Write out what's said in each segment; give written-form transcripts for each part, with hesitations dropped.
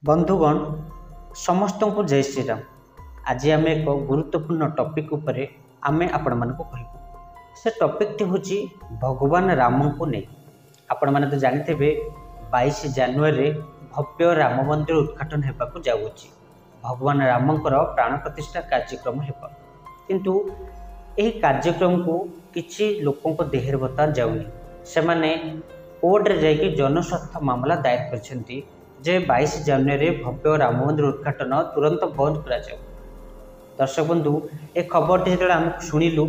बंधुगण समस्त को जय श्री राम। आज आम एक गुरुत्वपूर्ण टॉपिक उपरे आमे आपण मानक कहबू। से टॉपिक टी होची भगवान राम को नहीं। आपण माने तो जानते 22 जनवरी भव्य राम मंदिर उद्घाटन होगा जाऊँगी। भगवान रामंकर प्राण प्रतिष्ठा कार्यक्रम होगा, किंतु यही कार्यक्रम को किसी लोकों को देहर बता जाऊनी। से माने कोर्ट रे जाइए जनस्वार्थ मामला दायर करछंती जे 22 जनवरी भव्य राम मंदिर उद्घाटन तुरंत बंद करा जाऊ। दर्शक बंधु ए खबर जो आम शुणिलु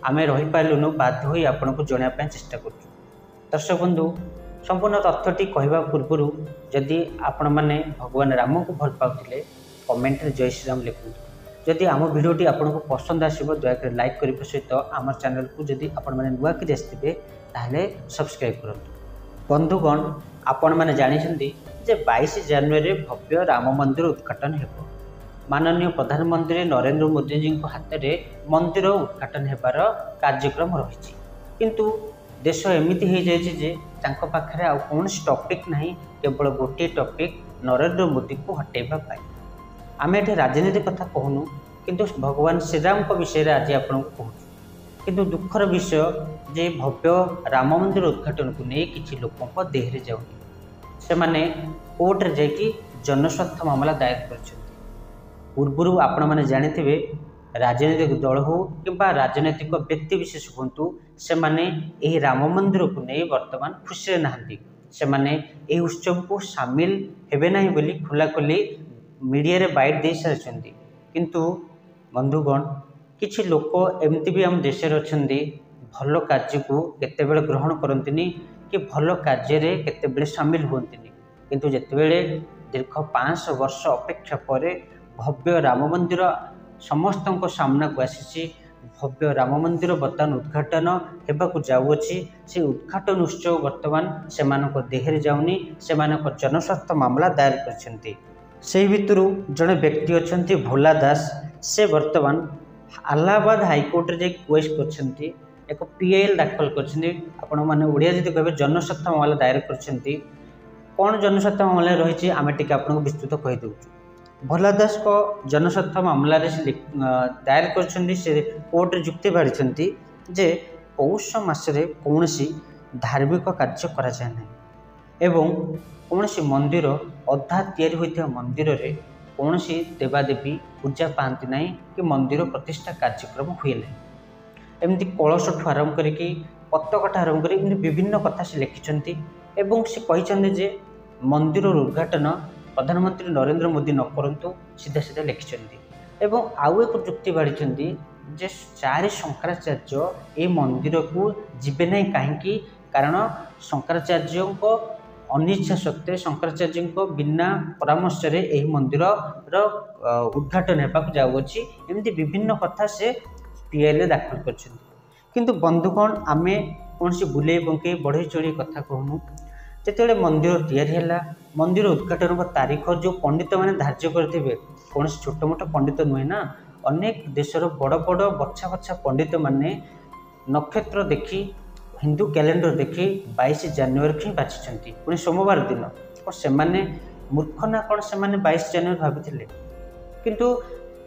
आम रही पार्लुनु बाध्य होई आपनको जणाया चेष्टा करूँ। दर्शक बंधु संपूर्ण तथ्यटी कहवा पूर्व जदि आपण मैंने भगवान राम को भल पाते कमेंट रे जय श्री राम लिखु। जदि आम भिडियोटी आपको पसंद आसो दयाक लाइक करने सहित आम चैनल को जदि आपण मैंने नुआ कि आसते ताहले सब्सक्राइब करूँ। बंधुगण आपण मैंने जानते जे 22 जनवरी भव्य राम मंदिर उद्घाटन हो। माननीय प्रधानमंत्री नरेंद्र मोदी जी हाथ में मंदिर उद्घाटन होबार कार्यक्रम रही, किंतु देश एमती हो जाए पाखे आ कौन टॉपिक नहीं, केवल गोटे टॉपिक नरेंद्र मोदी को हटेबा पाई। आम ये राजनीति कथा कहूनु, किंतु भगवान श्रीराम विषय आज आपको कहूँ। किंतु दुखर विषय जे भव्य राम मंदिर उद्घाटन को नहीं किसी लोकों देहरे जाऊनी। से माने कोर्ट रे जाइए जनस्वार्थ मामला दायर कर पूर्व आपण मैंने जानते राजनीतिक दल हो कि राजनैतिक व्यक्ति विशेष हूँ से माने यही राम मंदिर को नहीं वर्तमान खुशी नहांती। से माने यही उत्सव को सामिल हेबे नहीं बोली खुला खुली मीडिया रे बाइट दे सारी। किंतु बंधुगण किछि लोक एमती भी आम देश भल कार्य को केतेबेले ग्रहण करंतिनी कि भल कार्य रे केतेबेले सामिल हुंतिनी, किंतु जेतेबेले दीर्घ 500 वर्ष अपेक्षा पर भव्य राम मंदिर समस्त सामना को आसी भव्य राम मंदिर बर्तमान उद्घाटन होगा जाऊँगी। से उद्घाटन उत्सव बर्तमान से देहरे जाऊनी, से जनस्वार्थ मामला दायर करछंती। से भितर जड़े व्यक्ति अच्छा भोला दास, से बर्तमान इलाहाबाद हाईकोर्ट रे केस करछंती, एक पीएल दाखल करछंती। आपण माने ओडिया जदि कहबे जनस्वार्थ मामला दायर करछंती। कौन जनस्वार्थ मामला रही आम टी आपको विस्तृत कही दूँ। भोला दास को जनस्वार्थ मामला दायर करछंती। से कोर्ट जुक्ति बाढ़ी जे पौष मासरे कौन धार्मिक कार्य करा जाए नहीं एवं कौन मंदिर अधा तैयारी होता मंदिर रे कौन देवादेवी पूजा पाती ना कि मंदिर प्रतिष्ठा कार्यक्रम हुए ना। एमती कलश ठू आरंभ करके पताका आरंभ कर विभिन्न कथा से लिखिं एवं से कहते जे मंदिर उद्घाटन प्रधानमंत्री नरेंद्र मोदी न करंतु सीधा सीधा लिखिं। एवं आउ एक जुक्ति बाढ़ी जे 4 शंकराचार्य ये मंदिर को जीवे ना कहीं, कारण शंकराचार्य अनिच्छा सत्वे शंकराचार्य बिना परामर्श रे यही मंदिर उद्घाटन होगा जाऊँगी। एमती विभिन्न कथा से पीएल दाखल कर। किंतु बंधुगण आमे कौन सी बुले बंके बढ़े चढ़ी कथा कहूँ। जिते मंदिर या मंदिर उद्घाटन तारीख जो पंडित मैंने धार्य करेंगे कौन छोट मोट पंडित नुहे ना, अनेक देशर बड़ बड़ बछा बछा पंडित माने नक्षत्र देखी हिंदू कैलेंडर देखी 22 जनवरी ही बाछी पुणी सोमवार दिन। और से मूर्ख ना कौन से 22 जनवरी भाभी, किंतु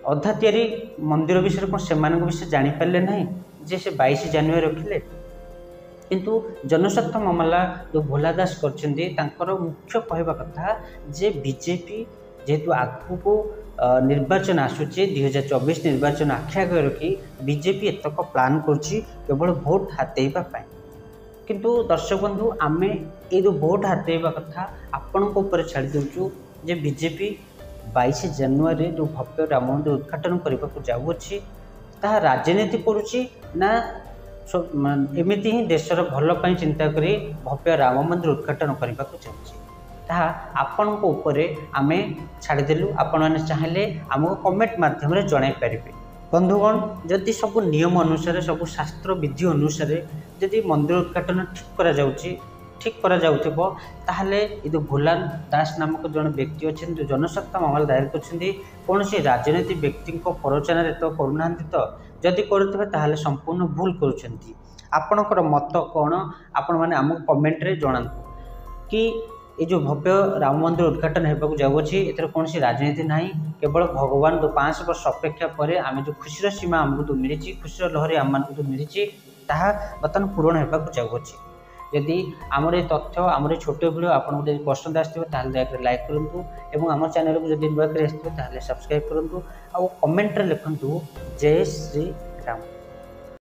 अधा तैयारी मंदिर विषय कौन से विषय जापारे ना जे से 22 जनवरी रखिले। किंतु जनस्वार्थ मामला जो भोला दास कर मुख्य कहवा कथा जे बीजेपी जेहेतु आगू निर्वाचन आसूचे 2024 निर्वाचन आखि आगे रखी बीजेपी एतक प्लान केवल भोट हाथेबा पाई। किंतु दर्शक बंधु आमे ये जो भोट हाथेबा कथा आपण छाड़ दूचु जे बीजेपी 22 जनवरी जो भव्य राम मंदिर उद्घाटन करने को जाऊँगी ताहा राजनीति करुच्ची ना एमती ही देशर भल पाई चिंता करी भव्य राम मंदिर उद्घाटन करने को चाहूँगी। ताहा आपण आमे छाड़देलु। आपण मैंने चाहिए आमको कमेंट माध्यम जन पारे। बंधुगण जदि सब नियम अनुसार सब शास्त्र विधि अनुसार जदि मंदिर उद्घाटन ठीक करा जाउथिबो ताहले ये जो भोला दास नामक जन व्यक्ति अच्छे जो जनस्वार्थ मामला दायर करछिंदी कौन सी राजनीतिक व्यक्ति प्ररोचन तो करूना तो जदि करुवे ताहले संपूर्ण भूल करुछंती। आपणकर मत कौन आपण माने आमको कमेंट रे जणांतु कि ये जो भव्य राम मंदिर उद्घाटन होगा जाऊँगी एथर कौन राजनीति ना केवल भगवान 5 वर्ष अपेक्षा पर आम जो खुशी सीमा आमको तो मिली खुशी लहरी आम तो मिली ताहा बर्तमान पूरण होगा जाऊँगी। जदि आमर ये तथ्य आमर छोट वीडियो आपको जब पसंद आसो दयाकोरी लाइक करूँ और आम चैनल को जब नुआ आसते सब्सक्राइब करूँ आ कमेंट लिखु जय श्री राम।